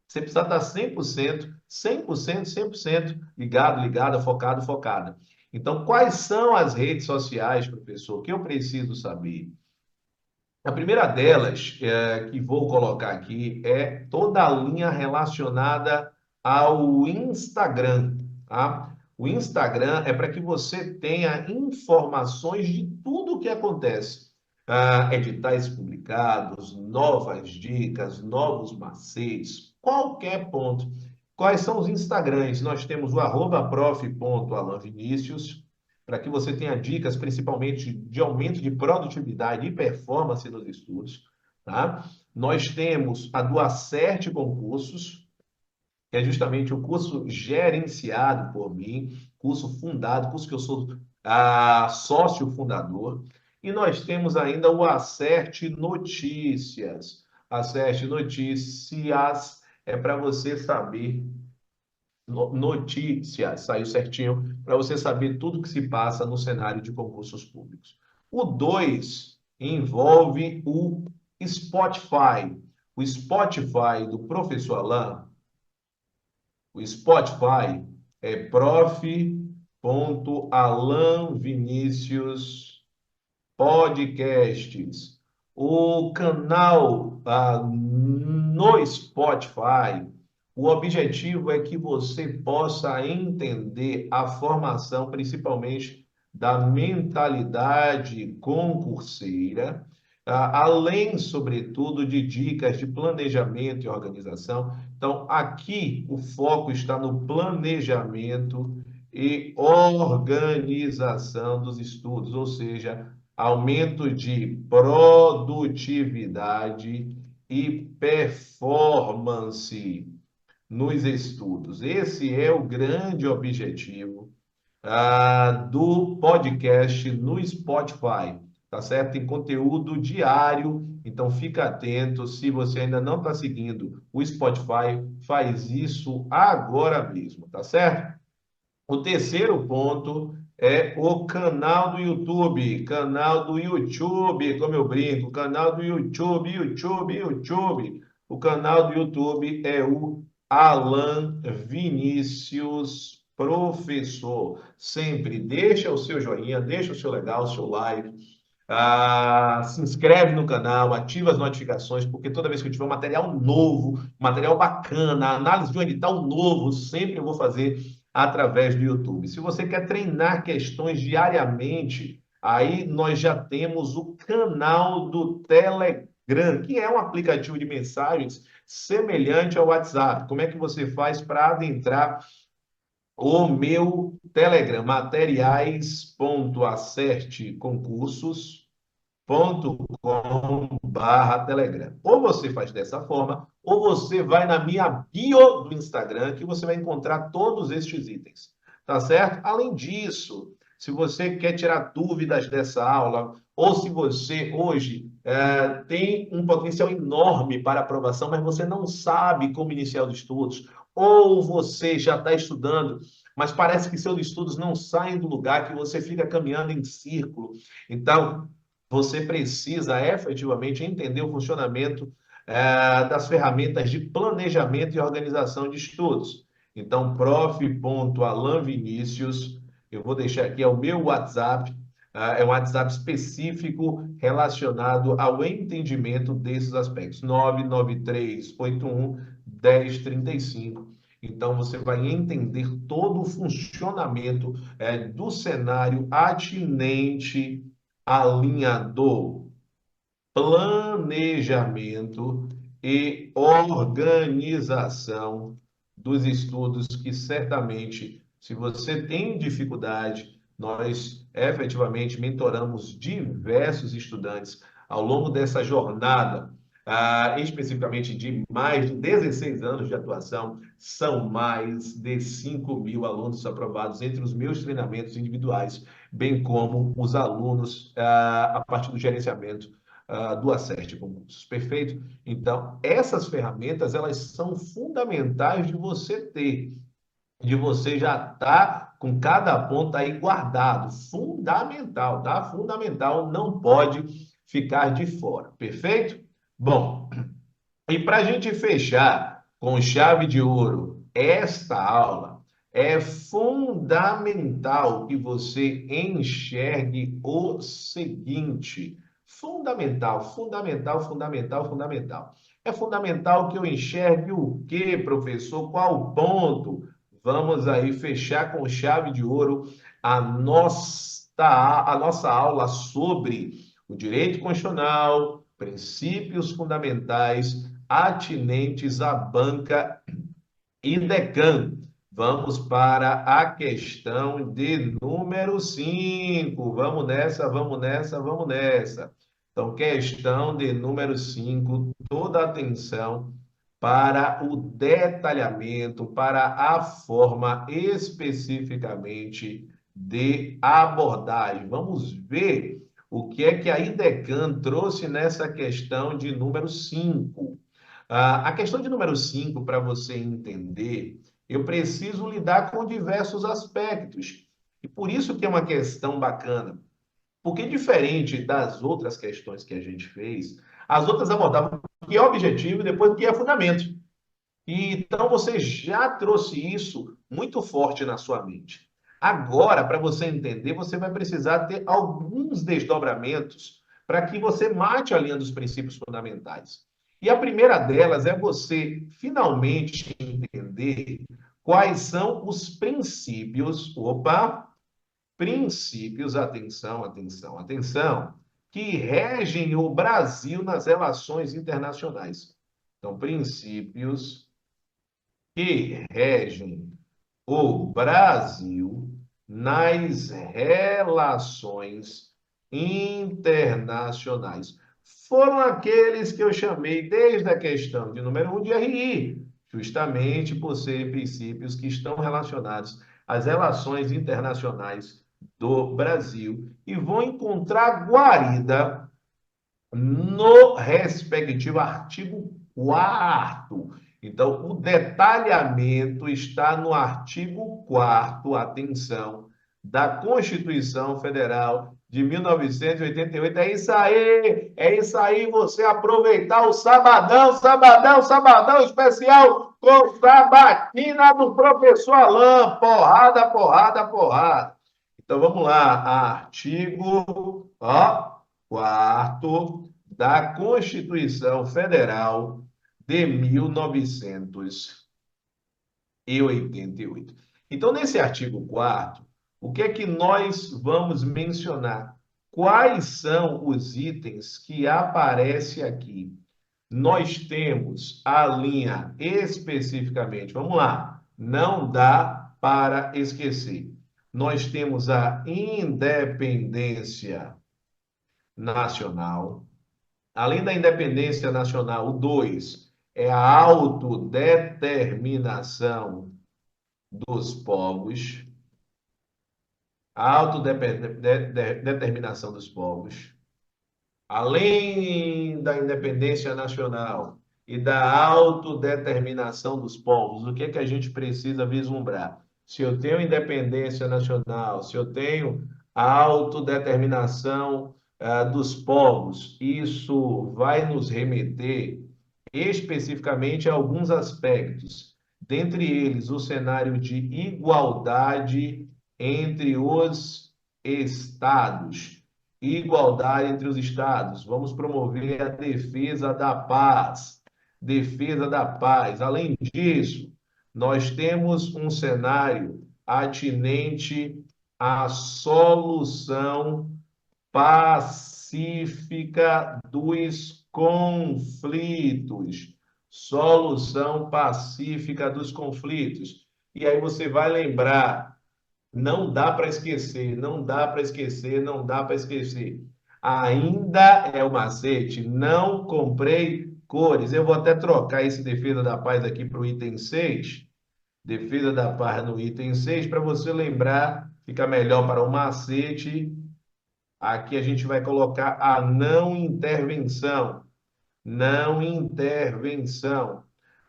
Você precisa estar 100% ligado, ligada, focado, focada. Então, quais são as redes sociais, professor, que eu preciso saber? A primeira delas, que vou colocar aqui, é toda a linha relacionada ao Instagram, tá? O Instagram é para que você tenha informações de tudo o que acontece. Editais publicados, novas dicas, novos macetes, qualquer ponto. Quais são os Instagrams? Nós temos o @prof.alanvinicius, para que você tenha dicas, principalmente de aumento de produtividade e performance nos estudos, tá? Nós temos a do Acerte Concursos, que é justamente o curso gerenciado por mim, curso fundado, curso que eu sou sócio fundador. E nós temos ainda o Acerte Notícias. Acerte Notícias é para você saber notícias, saiu certinho, para você saber tudo que se passa no cenário de concursos públicos. O 2 envolve o Spotify. O Spotify do professor Alain, o Spotify é prof.alanvinicius podcasts. O canal no Spotify, o objetivo é que você possa entender a formação, principalmente da mentalidade concurseira, além, sobretudo, de dicas de planejamento e organização. Então, aqui o foco está no planejamento e organização dos estudos, ou seja, aumento de produtividade e performance nos estudos. Esse é o grande objetivo do podcast no Spotify, tá certo? Tem conteúdo diário, então fica atento. Se você ainda não está seguindo o Spotify, faz isso agora mesmo, tá certo? O terceiro ponto é o canal do YouTube, como eu brinco, canal do YouTube. O canal do YouTube é o Alan Vinícius Professor. Sempre deixa o seu joinha, deixa o seu legal, o seu like. Se inscreve no canal, ativa as notificações, porque toda vez que eu tiver um material novo, material bacana, análise de um edital novo, sempre eu vou fazer através do YouTube. Se você quer treinar questões diariamente, aí nós já temos o canal do Telegram, que é um aplicativo de mensagens semelhante ao WhatsApp. Como é que você faz para adentrar o meu Telegram? materiais.acerteconcursos.com/Telegram. Ou você faz dessa forma, ou você vai na minha bio do Instagram, que você vai encontrar todos estes itens, tá certo? Além disso, se você quer tirar dúvidas dessa aula, ou se você hoje tem um potencial enorme para aprovação, mas você não sabe como iniciar os estudos, ou você já está estudando, mas parece que seus estudos não saem do lugar, que você fica caminhando em círculo. Então, você precisa efetivamente entender o funcionamento das ferramentas de planejamento e organização de estudos. Então, prof.alanvinicius, eu vou deixar aqui, é o meu WhatsApp, é um WhatsApp específico relacionado ao entendimento desses aspectos. 99381 1035. Então, você vai entender todo o funcionamento do cenário atinente à linha do planejamento e organização dos estudos, que certamente, se você tem dificuldade, nós efetivamente mentoramos diversos estudantes ao longo dessa jornada, especificamente de mais de 16 anos de atuação, são mais de 5.000 alunos aprovados entre os meus treinamentos individuais, bem como os alunos a partir do gerenciamento do Acerte Concursos. Perfeito? Então, essas ferramentas, elas são fundamentais de você ter, de você já estar com cada ponto aí guardado. Fundamental, tá? Fundamental, não pode ficar de fora. Perfeito? Bom, e para a gente fechar com chave de ouro esta aula, é fundamental que você enxergue o seguinte. Fundamental, fundamental, fundamental, fundamental. É fundamental que eu enxergue o quê, professor? Qual o ponto? Vamos aí fechar com chave de ouro a nossa aula sobre o direito constitucional, princípios fundamentais atinentes à banca e DECAM. Vamos para a questão de número 5. Vamos nessa, vamos nessa, vamos nessa. Então, questão de número 5, toda atenção para o detalhamento, para a forma especificamente de abordagem. Vamos ver o que é que a IDECAM trouxe nessa questão de número 5. A questão de número 5, para você entender, eu preciso lidar com diversos aspectos. E por isso que é uma questão bacana. Porque diferente das outras questões que a gente fez, as outras abordavam o que é objetivo e depois o que é fundamento. E então você já trouxe isso muito forte na sua mente. Agora, para você entender, você vai precisar ter alguns desdobramentos para que você mate a linha dos princípios fundamentais. E a primeira delas é você finalmente entender quais são os princípios, princípios, atenção, atenção, atenção, que regem o Brasil nas relações internacionais. Então, princípios que regem o Brasil nas relações internacionais. Foram aqueles que eu chamei desde a questão de número 1 de RI, justamente por serem princípios que estão relacionados às relações internacionais do Brasil e vão encontrar guarida no respectivo artigo 4º. Então, o detalhamento está no artigo 4º, atenção, da Constituição Federal de 1988. É isso aí, você aproveitar o sabadão, sabadão, sabadão especial com sabatina do professor Alain. Porrada, porrada, porrada. Então, vamos lá, artigo, 4º da Constituição Federal de 1988. Então, nesse artigo 4º, o que é que nós vamos mencionar? Quais são os itens que aparecem aqui? Nós temos a linha especificamente, vamos lá, não dá para esquecer. Nós temos a independência nacional. Além da independência nacional, o 2 é a autodeterminação dos povos. A autodeterminação dos povos. Além da independência nacional e da autodeterminação dos povos, o que é que a gente precisa vislumbrar? Se eu tenho independência nacional, se eu tenho a autodeterminação dos povos, isso vai nos remeter especificamente a alguns aspectos, dentre eles o cenário de igualdade entre os estados. Igualdade entre os estados. Vamos promover a defesa da paz. Defesa da paz. Além disso, nós temos um cenário atinente à solução pacífica dos conflitos. Solução pacífica dos conflitos. E aí você vai lembrar, não dá para esquecer, não dá para esquecer, não dá para esquecer. Ainda é o macete. Não comprei cores. Eu vou até trocar esse defesa da paz aqui para o item 6. Defesa da paz no item 6 para você lembrar, fica melhor para o macete. Aqui a gente vai colocar a não intervenção. Não intervenção.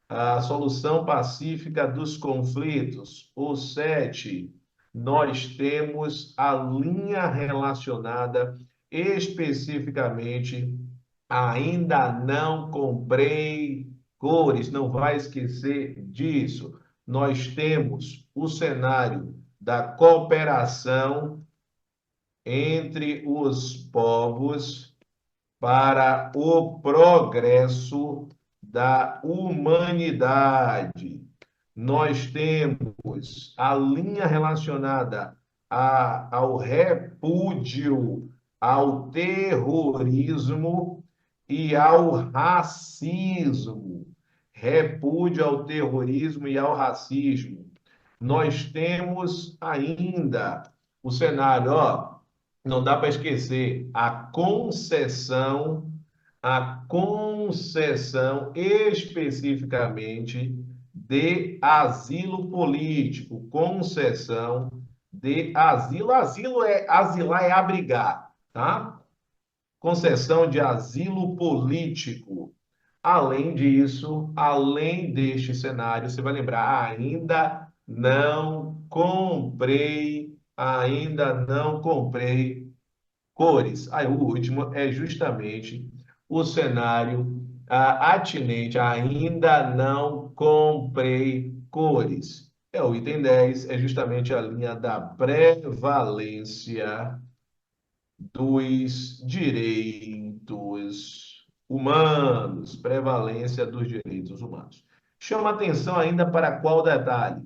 A solução pacífica dos conflitos. O 7, nós temos a linha relacionada especificamente, ainda não comprei cores, não vai esquecer disso. Nós temos o cenário da cooperação entre os povos para o progresso da humanidade. Nós temos a linha relacionada ao repúdio ao terrorismo e ao racismo. Repúdio ao terrorismo e ao racismo. Nós temos ainda o cenário, ó, não dá para esquecer a concessão especificamente de asilo político, concessão de asilo, asilar é abrigar, tá? Concessão de asilo político. Além disso, além deste cenário, você vai lembrar, ainda não comprei cores. Aí o último é justamente o cenário atinente, ainda não comprei cores. É o item 10, é justamente a linha da prevalência dos direitos humanos, prevalência dos direitos humanos. Chama atenção ainda para qual detalhe?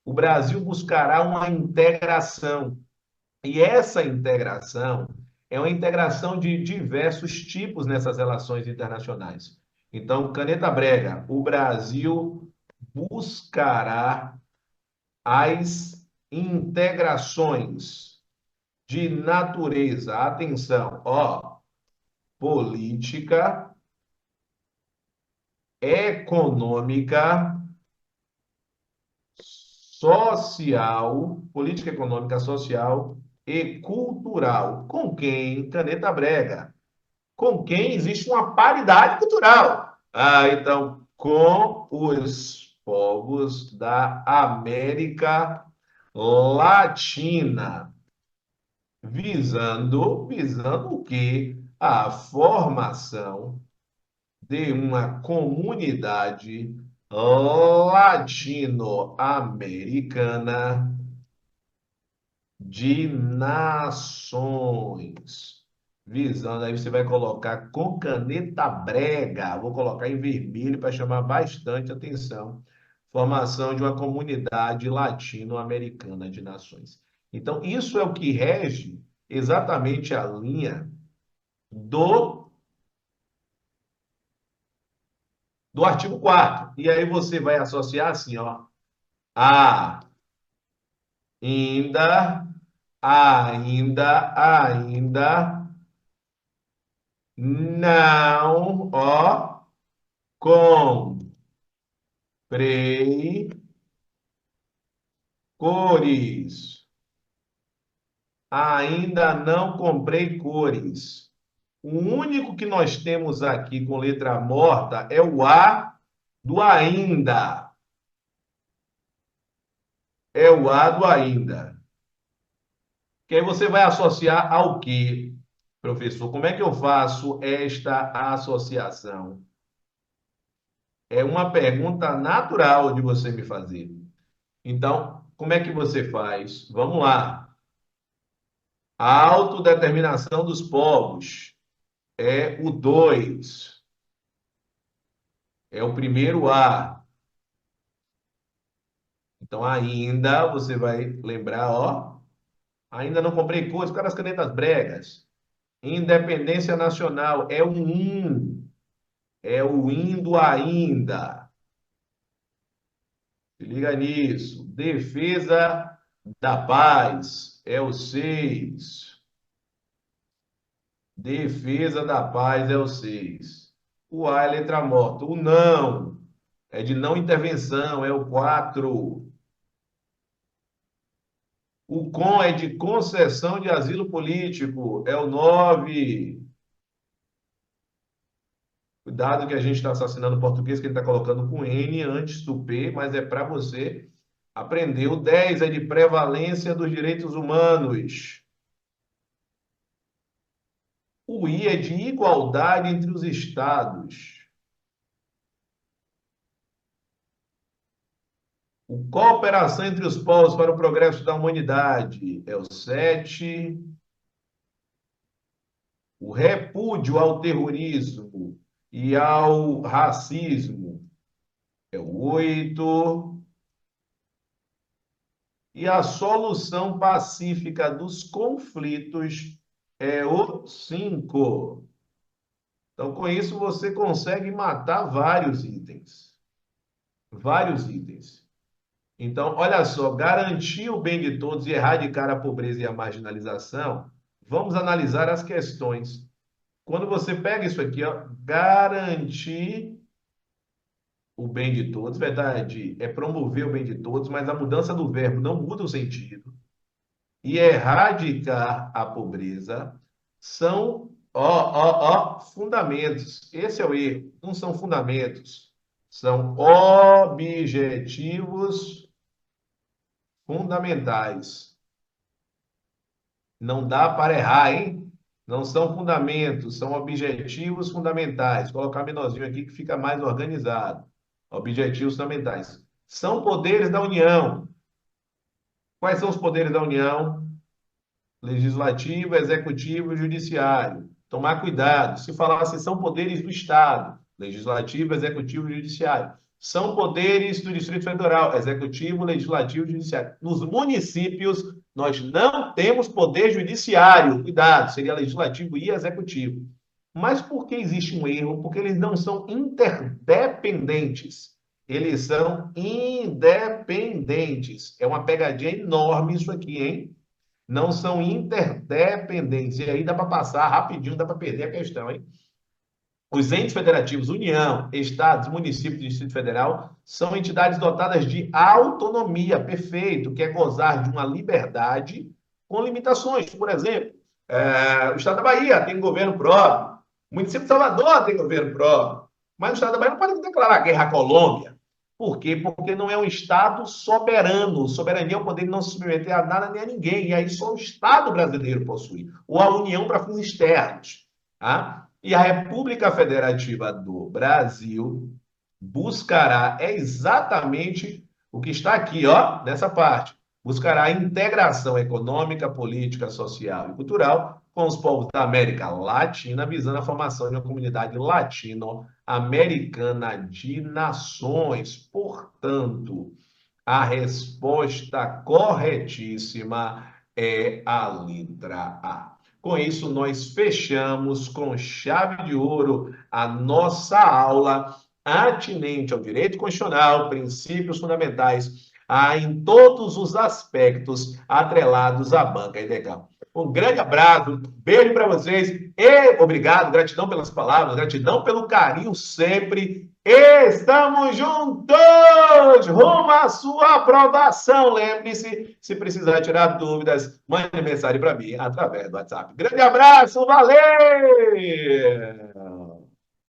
O Brasil buscará uma integração, e essa integração é uma integração de diversos tipos nessas relações internacionais. Então, caneta brega, o Brasil buscará as integrações de natureza, atenção, ó, política, econômica, social, política econômica, social e cultural. Com quem? Caneta brega. Com quem existe uma paridade cultural. Então, com os povos da América Latina. Visando o quê? A formação de uma comunidade latino-americana de nações. Visando, aí você vai colocar com caneta brega, vou colocar em vermelho para chamar bastante atenção. Formação de uma comunidade latino-americana de nações. Então, isso é o que rege exatamente a linha do, do artigo 4º. E aí você vai associar assim, ó, a ainda, ainda não, ó, comprei cores. Ainda não comprei cores. O único que nós temos aqui com letra morta é o A do ainda. É o A do ainda. Que aí você vai associar ao quê, professor? Como é que eu faço esta associação? É uma pergunta natural de você me fazer. Então, como é que você faz? Vamos lá. A autodeterminação dos povos é o 2. É o primeiro A. Então, ainda, você vai lembrar, ó. Ainda não comprei cores, por causa das canetas bregas. Independência nacional é um IN. É o indo ainda. Se liga nisso. Defesa da paz é o 6. Defesa da paz é o 6. O A é letra morta. O não é de não intervenção, é o 4. O com é de concessão de asilo político, é o 9. Cuidado que a gente está assassinando o português, que ele está colocando com N antes do P, mas é para você aprender. O 10 é de prevalência dos direitos humanos. O I é de igualdade entre os estados. O cooperação entre os povos para o progresso da humanidade é o 7. O repúdio ao terrorismo e ao racismo é o 8. E a solução pacífica dos conflitos é o 5. Então, com isso, você consegue matar vários itens. Vários itens. Então, olha só, garantir o bem de todos e erradicar a pobreza e a marginalização, vamos analisar as questões. Quando você pega isso aqui, ó, garantir o bem de todos, verdade, é promover o bem de todos, mas a mudança do verbo não muda o sentido. E erradicar a pobreza são, fundamentos. Esse é o erro. Não são fundamentos, são objetivos fundamentais. Não dá para errar, hein? Não são fundamentos, são objetivos fundamentais. Vou colocar menorzinho aqui que fica mais organizado. Objetivos fundamentais. São poderes da União. Quais são os poderes da União? Legislativo, executivo e judiciário. Tomar cuidado. Se falar assim, são poderes do Estado, legislativo, executivo e judiciário. São poderes do Distrito Federal, executivo, legislativo e judiciário. Nos municípios, nós não temos poder judiciário. Cuidado, seria legislativo e executivo. Mas por que existe um erro? Porque eles não são interdependentes. Eles são independentes. É uma pegadinha enorme isso aqui, hein? Não são interdependentes. E aí dá para passar rapidinho, dá para perder a questão, hein? Os entes federativos, União, Estados, municípios e Distrito Federal, são entidades dotadas de autonomia, perfeito, que é gozar de uma liberdade com limitações. Por exemplo, o Estado da Bahia tem governo próprio, o município de Salvador tem governo próprio, mas o Estado da Bahia não pode declarar guerra à Colômbia. Por quê? Porque não é um Estado soberano. Soberania é o poder de não se submeter a nada nem a ninguém. E aí só o Estado brasileiro possui. Ou a União para fins externos. Tá? E a República Federativa do Brasil buscará exatamente o que está aqui, ó, nessa parte. Buscará a integração econômica, política, social e cultural com os povos da América Latina, visando a formação de uma comunidade latino-americana de nações. Portanto, a resposta corretíssima é a letra A. Com isso, nós fechamos com chave de ouro a nossa aula atinente ao direito constitucional, princípios fundamentais, em todos os aspectos atrelados à banca ilegal. Um grande abraço, beijo para vocês e obrigado, gratidão pelas palavras, gratidão pelo carinho sempre. Estamos juntos rumo à sua aprovação. Lembre-se, se precisar tirar dúvidas, mande mensagem para mim através do WhatsApp. Grande abraço, valeu!